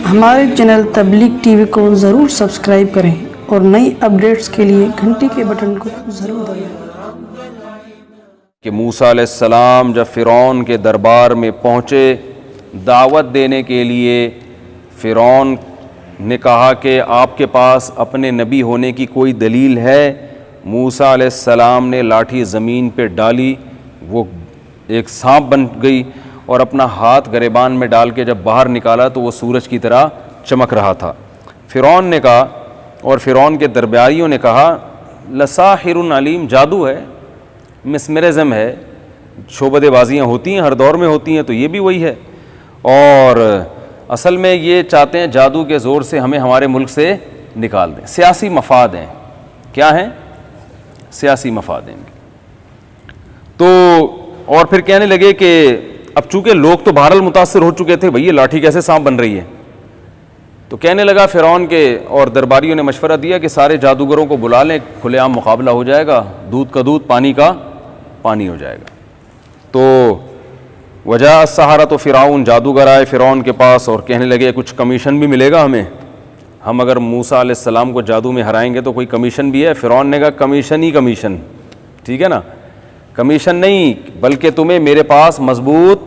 ہمارے چینل تبلیغ T V کو ضرور سبسکرائب کریں اور نئی اپڈیٹس کے لیے گھنٹی کے بٹن کو ضرور دبائیں۔ کہ موسیٰ علیہ السلام جب فرعون کے دربار میں پہنچے دعوت دینے کے لیے، فرعون نے کہا کہ آپ کے پاس اپنے نبی ہونے کی کوئی دلیل ہے؟ موسیٰ علیہ السلام نے لاٹھی زمین پہ ڈالی، وہ ایک سانپ بن گئی، اور اپنا ہاتھ گریبان میں ڈال کے جب باہر نکالا تو وہ سورج کی طرح چمک رہا تھا۔ فرعون نے کہا، اور فرعون کے درباریوں نے کہا، لساحر علیم، جادو ہے، مسمرزم ہے، شعبدے بازیاں ہوتی ہیں، ہر دور میں ہوتی ہیں، تو یہ بھی وہی ہے، اور اصل میں یہ چاہتے ہیں جادو کے زور سے ہمیں ہمارے ملک سے نکال دیں، سیاسی مفاد ہیں۔ کیا ہیں؟ سیاسی مفاد ہیں۔ تو اور پھر کہنے لگے کہ اب چونکہ لوگ تو بہرحال متاثر ہو چکے تھے، بھئی یہ لاٹھی کیسے سانپ بن رہی ہے، تو کہنے لگا فرعون کے اور درباریوں نے مشورہ دیا کہ سارے جادوگروں کو بلا لیں، کھلے عام مقابلہ ہو جائے گا، دودھ کا دودھ پانی کا پانی ہو جائے گا۔ تو وجاء السحرۃ، فرعون جادوگر آئے فرعون کے پاس اور کہنے لگے کچھ کمیشن بھی ملے گا ہمیں، ہم اگر موسیٰ علیہ السلام کو جادو میں ہرائیں گے تو کوئی کمیشن بھی ہے؟ فرعون نے کہا کمیشن ہی کمیشن، ٹھیک ہے نا، کمیشن نہیں، بلکہ تمہیں میرے پاس مضبوط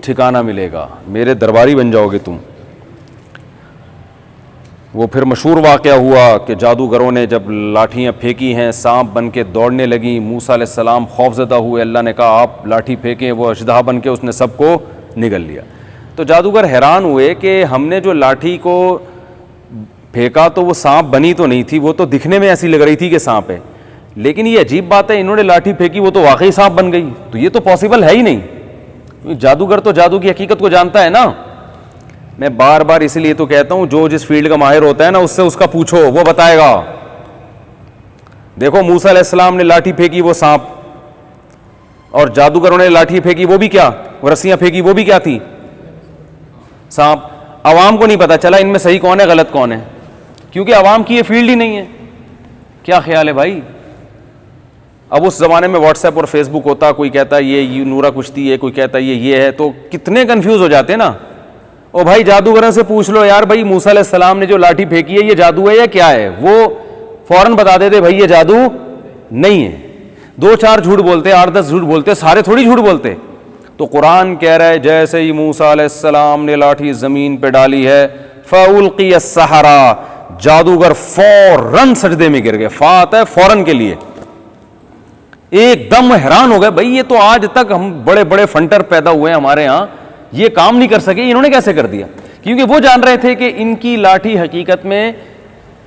ٹھکانہ ملے گا، میرے درباری بن جاؤ گے تم۔ وہ پھر مشہور واقعہ ہوا کہ جادوگروں نے جب لاٹھیاں پھینکی ہیں، سانپ بن کے دوڑنے لگیں، موسیٰ علیہ السلام خوفزدہ ہوئے، اللہ نے کہا آپ لاٹھی پھینکیں، وہ اژدہا بن کے اس نے سب کو نگل لیا۔ تو جادوگر حیران ہوئے کہ ہم نے جو لاٹھی کو پھینکا تو وہ سانپ بنی تو نہیں تھی، وہ تو دکھنے میں ایسی لگ رہی تھی کہ سانپ ہے، لیکن یہ عجیب بات ہے، انہوں نے لاٹھی پھینکی وہ تو واقعی سانپ بن گئی، تو یہ تو پاسبل ہے ہی نہیں۔ جادوگر تو جادو کی حقیقت کو جانتا ہے نا۔ میں بار بار اسی لیے تو کہتا ہوں جو جس فیلڈ کا ماہر ہوتا ہے نا، اس سے اس کا پوچھو، وہ بتائے گا۔ دیکھو موسیٰ علیہ السلام نے لاٹھی پھینکی وہ سانپ، اور جادوگروں نے لاٹھی پھینکی وہ بھی کیا، وہ رسیاں پھینکی وہ بھی کیا تھی، سانپ۔ عوام کو نہیں پتا چلا ان میں صحیح کون ہے غلط کون ہے، کیونکہ عوام کی یہ فیلڈ ہی نہیں ہے۔ کیا خیال ہے بھائی؟ اب اس زمانے میں واٹس ایپ اور فیس بک ہوتا، کوئی کہتا ہے یہ نورا کشتی ہے، کوئی کہتا ہے یہ ہے، تو کتنے کنفیوز ہو جاتے ہیں نا۔ او بھائی جادوگروں سے پوچھ لو یار، بھائی موسیٰ علیہ السلام نے جو لاٹھی پھینکی ہے یہ جادو ہے یا کیا ہے، وہ فوراً بتا دیتے بھائی یہ جادو نہیں ہے۔ دو چار جھوٹ بولتے، 8-10 جھوٹ بولتے، سارے تھوڑی جھوٹ بولتے۔ تو قرآن کہہ رہا ہے جیسے ہی موسیٰ علیہ السلام نے لاٹھی زمین پہ ڈالی ہے، فَأُلْقِيَ السَّحَرَةُ، جادوگر فوراً سجدے میں گر گئے، فات ہے فوراً کے لیے۔ ایک دم حیران ہو گئے، بھئی یہ تو آج تک ہم بڑے بڑے فنٹر پیدا ہوئے ہیں ہمارے ہاں، یہ کام نہیں کر سکے، انہوں نے کیسے کر دیا؟ کیونکہ وہ جان رہے تھے کہ ان کی لاٹھی حقیقت میں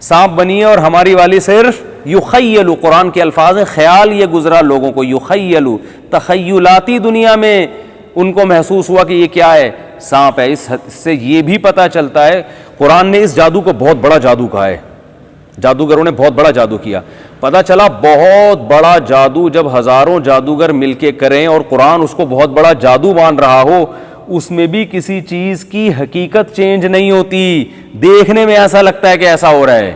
سانپ بنی ہے، اور ہماری والی صرف یخیل، قرآن کے الفاظ ہیں، خیال یہ گزرا لوگوں کو، یخیل، تخیلاتی دنیا میں ان کو محسوس ہوا کہ یہ کیا ہے، سانپ ہے۔ اس سے یہ بھی پتہ چلتا ہے قرآن نے اس جادو کو بہت بڑا جادو کہا ہے، جادوگروں نے بہت بڑا جادو کیا۔ پتہ چلا بہت بڑا جادو جب ہزاروں جادوگر مل کے کریں اور قرآن اس کو بہت بڑا جادو مان رہا ہو، اس میں بھی کسی چیز کی حقیقت چینج نہیں ہوتی، دیکھنے میں ایسا لگتا ہے کہ ایسا ہو رہا ہے۔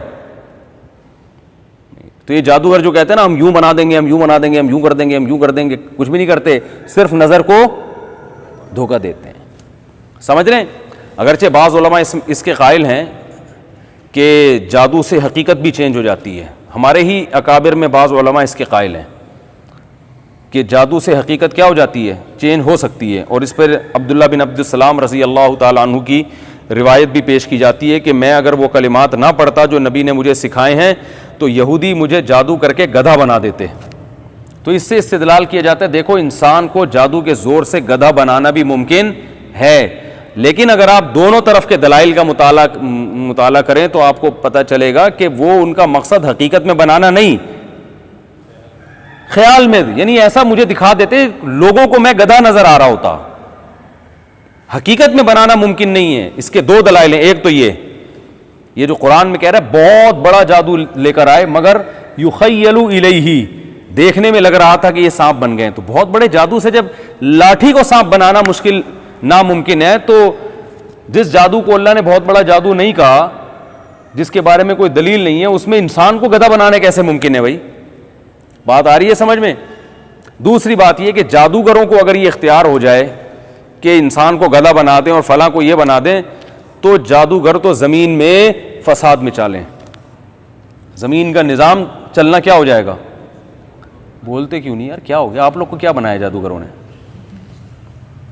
تو یہ جادوگر جو کہتے ہیں نا ہم یوں بنا دیں گے، ہم یوں بنا دیں گے، ہم یوں کر دیں گے، ہم یوں کر دیں گے، کچھ بھی نہیں کرتے، صرف نظر کو دھوکہ دیتے ہیں۔ سمجھ رہے ہیں؟ اگرچہ بعض علماء اس کے قائل ہیں کہ جادو سے حقیقت بھی چینج ہو جاتی ہے، ہمارے ہی اکابر میں بعض علماء اس کے قائل ہیں کہ جادو سے حقیقت کیا ہو جاتی ہے، چینج ہو سکتی ہے، اور اس پر عبداللہ بن عبد السلام رضی اللہ تعالیٰ عنہ کی روایت بھی پیش کی جاتی ہے کہ میں اگر وہ کلمات نہ پڑھتا جو نبی نے مجھے سکھائے ہیں تو یہودی مجھے جادو کر کے گدھا بنا دیتے۔ تو اس سے استدلال کیا جاتا ہے دیکھو انسان کو جادو کے زور سے گدھا بنانا بھی ممکن ہے، لیکن اگر آپ دونوں طرف کے دلائل کا مطالعہ کریں تو آپ کو پتہ چلے گا کہ وہ ان کا مقصد حقیقت میں بنانا نہیں، خیال میں، یعنی ایسا مجھے دکھا دیتے لوگوں کو میں گدھا نظر آ رہا ہوتا، حقیقت میں بنانا ممکن نہیں ہے۔ اس کے دو دلائل ہیں، ایک تو یہ جو قرآن میں کہہ رہا ہے بہت بڑا جادو لے کر آئے مگر یخیل الیہ، دیکھنے میں لگ رہا تھا کہ یہ سانپ بن گئے، تو بہت بڑے جادو سے جب لاٹھی کو سانپ بنانا مشکل ناممکن ہے، تو جس جادو کو اللہ نے بہت بڑا جادو نہیں کہا، جس کے بارے میں کوئی دلیل نہیں ہے، اس میں انسان کو گدھا بنانے کیسے ممکن ہے بھائی؟ بات آ رہی ہے سمجھ میں؟ دوسری بات یہ کہ جادوگروں کو اگر یہ اختیار ہو جائے کہ انسان کو گدھا بنا دیں اور فلاں کو یہ بنا دیں، تو جادوگر تو زمین میں فساد مچا لیں، زمین کا نظام چلنا کیا ہو جائے گا. بولتے کیوں نہیں یار؟ کیا ہو گیا؟ آپ لوگ کو کیا بنایا جادوگروں نے؟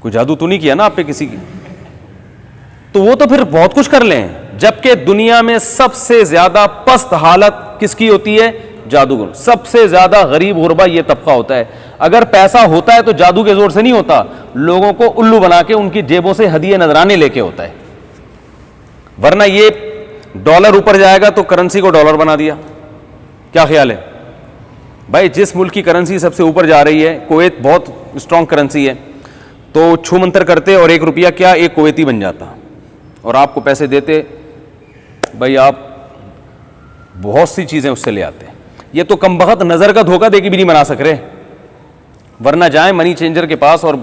کوئی جادو تو نہیں کیا نا آپ پہ کسی کی؟ تو وہ تو پھر بہت کچھ کر لیں. جبکہ دنیا میں سب سے زیادہ پست حالت کس کی ہوتی ہے؟ جادوگر. سب سے زیادہ غریب غربا یہ طبقہ ہوتا ہے. اگر پیسہ ہوتا ہے تو جادو کے زور سے نہیں ہوتا، لوگوں کو الو بنا کے ان کی جیبوں سے ہدیے نذرانے لے کے ہوتا ہے. ورنہ یہ ڈالر اوپر جائے گا تو کرنسی کو ڈالر بنا دیا. کیا خیال ہے بھائی؟ جس ملک کی کرنسی سب سے اوپر جا رہی ہے، کویت بہت اسٹرانگ کرنسی ہے، تو چھو منتر کرتے اور 1 روپیہ کیا ایک کویتی بن جاتا، اور آپ کو پیسے دیتے، بھائی آپ بہت سی چیزیں اس سے لے آتے. یہ تو کم بخت نظر کا دھوکہ دے کے بھی نہیں بنا سک رہے. ورنہ جائیں منی چینجر کے پاس اور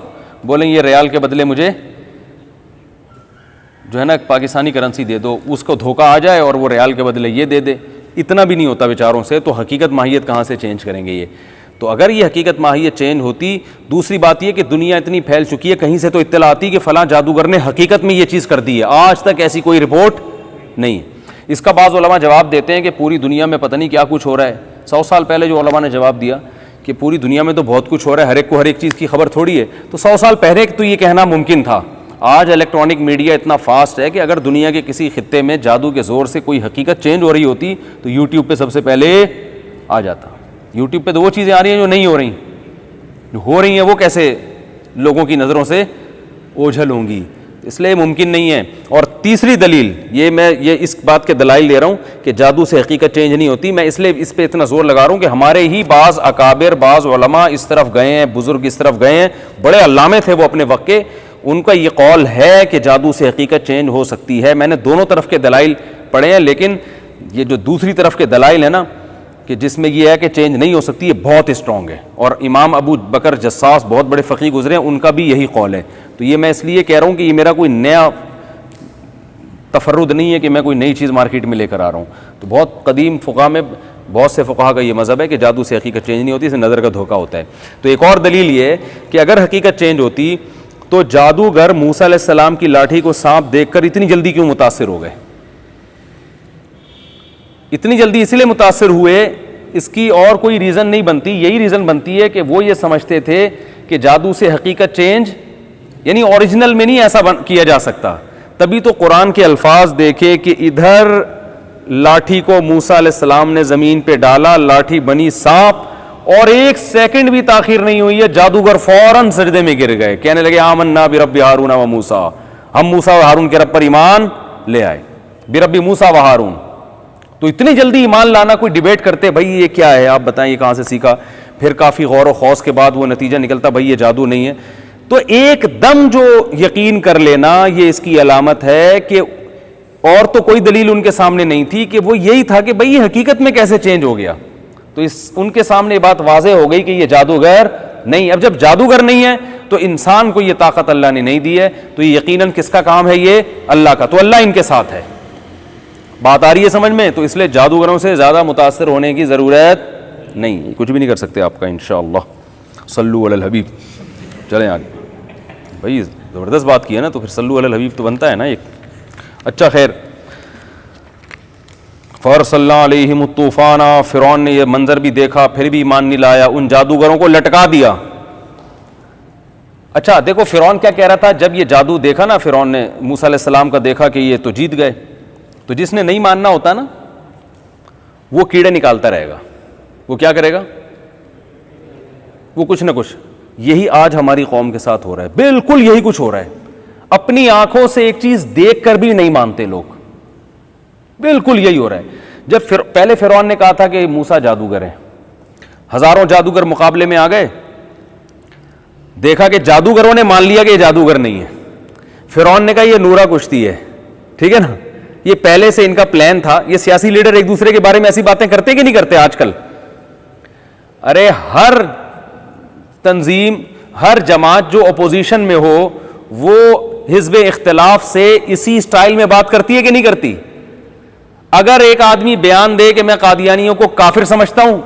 بولیں یہ ریال کے بدلے مجھے جو ہے نا پاکستانی کرنسی دے دو، اس کو دھوکہ آ جائے اور وہ ریال کے بدلے یہ دے دے. اتنا بھی نہیں ہوتا بیچاروں سے، تو حقیقت ماہیت کہاں سے چینج کریں گے یہ؟ تو اگر یہ حقیقت ماہیت چینج ہوتی. دوسری بات یہ کہ دنیا اتنی پھیل چکی ہے، کہیں سے تو اطلاع آتی کہ فلاں جادوگر نے حقیقت میں یہ چیز کر دی ہے. آج تک ایسی کوئی رپورٹ نہیں. اس کا بعض علماء جواب دیتے ہیں کہ پوری دنیا میں پتہ نہیں کیا کچھ ہو رہا ہے. 100 سال پہلے جو علماء نے جواب دیا کہ پوری دنیا میں تو بہت کچھ ہو رہا ہے، ہر ایک کو ہر ایک چیز کی خبر تھوڑی ہے، تو 100 سال پہلے تو یہ کہنا ممکن تھا. آج الیکٹرانک میڈیا اتنا فاسٹ ہے کہ اگر دنیا کے کسی خطے میں جادو کے زور سے کوئی حقیقت چینج ہو رہی ہوتی تو یوٹیوب پہ سب سے پہلے آ جاتا. یوٹیوب پہ تو وہ چیزیں آ رہی ہیں جو نہیں ہو رہی، جو ہو رہی ہیں وہ کیسے لوگوں کی نظروں سے اوجھل ہوں گی. اس لیے ممکن نہیں ہے. اور تیسری دلیل یہ اس بات کے دلائل دے رہا ہوں کہ جادو سے حقیقت چینج نہیں ہوتی. میں اس لیے اس پہ اتنا زور لگا رہا ہوں کہ ہمارے ہی بعض اکابر، بعض علماء اس طرف گئے ہیں، بزرگ اس طرف گئے ہیں، بڑے علامے تھے وہ اپنے وقت کے، ان کا یہ قول ہے کہ جادو سے حقیقت چینج ہو سکتی ہے. میں نے دونوں طرف کے دلائل پڑھے ہیں، لیکن یہ جو دوسری طرف کے دلائل ہیں نا کہ جس میں یہ ہے کہ چینج نہیں ہو سکتی، یہ بہت اسٹرانگ ہے. اور امام ابو بکر جساس بہت بڑے فقیہ گزرے ہیں، ان کا بھی یہی قول ہے. تو یہ میں اس لیے کہہ رہا ہوں کہ یہ میرا کوئی نیا تفرد نہیں ہے کہ میں کوئی نئی چیز مارکیٹ میں لے کر آ رہا ہوں. تو بہت قدیم فقہ میں بہت سے فقہا کا یہ مذہب ہے کہ جادو سے حقیقت چینج نہیں ہوتی، اسے نظر کا دھوکہ ہوتا ہے. تو ایک اور دلیل یہ ہے کہ اگر حقیقت چینج ہوتی تو جادوگر موسیٰ علیہ السلام کی لاٹھی کو سانپ دیکھ کر اتنی جلدی کیوں متاثر ہو گئے؟ اتنی جلدی اس لیے متاثر ہوئے، اس کی اور کوئی ریزن نہیں بنتی. یہی ریزن بنتی ہے کہ وہ یہ سمجھتے تھے کہ جادو سے حقیقت چینج یعنی اوریجنل میں نہیں ایسا کیا جا سکتا. تبھی تو قرآن کے الفاظ دیکھے کہ ادھر لاٹھی کو موسیٰ علیہ السلام نے زمین پہ ڈالا، لاٹھی بنی سانپ، اور 1 سیکنڈ بھی تاخیر نہیں ہوئی ہے، جادوگر فوراً سجدے میں گر گئے، کہنے لگے آمنا برب ہارون و موسیٰ، ہم موسیٰ و ہارون کے رب پر ایمان لے آئے. برب موسیٰ و ہارون. تو اتنی جلدی ایمان لانا، کوئی ڈیبیٹ کرتے بھائی یہ کیا ہے، آپ بتائیں یہ کہاں سے سیکھا؟ پھر کافی غور و خوض کے بعد وہ نتیجہ نکلتا بھائی یہ جادو نہیں ہے. تو ایک دم جو یقین کر لینا یہ اس کی علامت ہے کہ اور تو کوئی دلیل ان کے سامنے نہیں تھی، کہ وہ یہی تھا کہ بھئی یہ حقیقت میں کیسے چینج ہو گیا. تو ان کے سامنے بات واضح ہو گئی کہ یہ جادوگر نہیں. اب جب جادوگر نہیں ہے تو انسان کو یہ طاقت اللہ نے نہیں دی ہے، تو یہ یقیناً کس کا کام ہے؟ یہ اللہ کا. تو اللہ ان کے ساتھ ہے. بات آ رہی ہے سمجھ میں؟ تو اس لیے جادوگروں سے زیادہ متاثر ہونے کی ضرورت نہیں، کچھ بھی نہیں کر سکتے آپ کا انشاءاللہ. صلو علی الحبیب. چلیں آگے. بھائی زبردست بات کی ہے نا، تو پھر صلو علی الحبیب تو بنتا ہے نا ایک. اچھا خیر، فَأَرْسَلْنَا عَلَيْهِمُ الطُّوفَانَ، فرعون نے یہ منظر بھی دیکھا پھر بھی ایمان نہیں لایا، ان جادوگروں کو لٹکا دیا. اچھا دیکھو فرعون کیا کہہ رہا تھا جب یہ جادو دیکھا نا، فرعون نے موسیٰ علیہ السلام کا دیکھا کہ یہ تو جیت گئے. تو جس نے نہیں ماننا ہوتا نا وہ کیڑے نکالتا رہے گا. وہ کیا کرے گا؟ وہ کچھ نہ کچھ. یہی آج ہماری قوم کے ساتھ ہو رہا ہے، بالکل یہی کچھ ہو رہا ہے. اپنی آنکھوں سے ایک چیز دیکھ کر بھی نہیں مانتے لوگ، بالکل یہی ہو رہا ہے. جب پہلے فرعون نے کہا تھا کہ موسیٰ جادوگر ہیں، ہزاروں جادوگر مقابلے میں آ گئے، دیکھا کہ جادوگروں نے مان لیا کہ یہ جادوگر نہیں ہے. فرعون نے کہا یہ نورا کشتی ہے. ٹھیک ہے نا، یہ پہلے سے ان کا پلان تھا. یہ سیاسی لیڈر ایک دوسرے کے بارے میں ایسی باتیں کرتے کہ نہیں کرتے آج کل؟ ارے ہر تنظیم، ہر جماعت جو اپوزیشن میں ہو وہ حزب اختلاف سے اسی سٹائل میں بات کرتی ہے کہ نہیں کرتی؟ اگر ایک آدمی بیان دے کہ میں قادیانیوں کو کافر سمجھتا ہوں،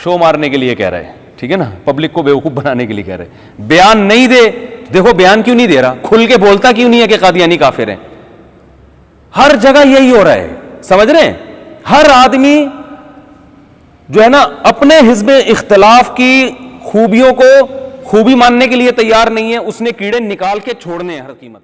شو مارنے کے لیے کہہ رہے ہیں، ٹھیک ہے نا، پبلک کو بیوقوف بنانے کے لیے کہہ رہے ہیں. بیان نہیں دے دیکھو بیان کیوں نہیں دے رہا, کھل کے بولتا کیوں نہیں ہے کہ قادیانی کافر ہیں. ہر جگہ یہی ہو رہا ہے, سمجھ رہے ہیں؟ ہر آدمی جو ہے نا اپنے حزب اختلاف کی خوبیوں کو خوبی ماننے کے لیے تیار نہیں ہے, اس نے کیڑے نکال کے چھوڑنے ہیں ہر قیمت.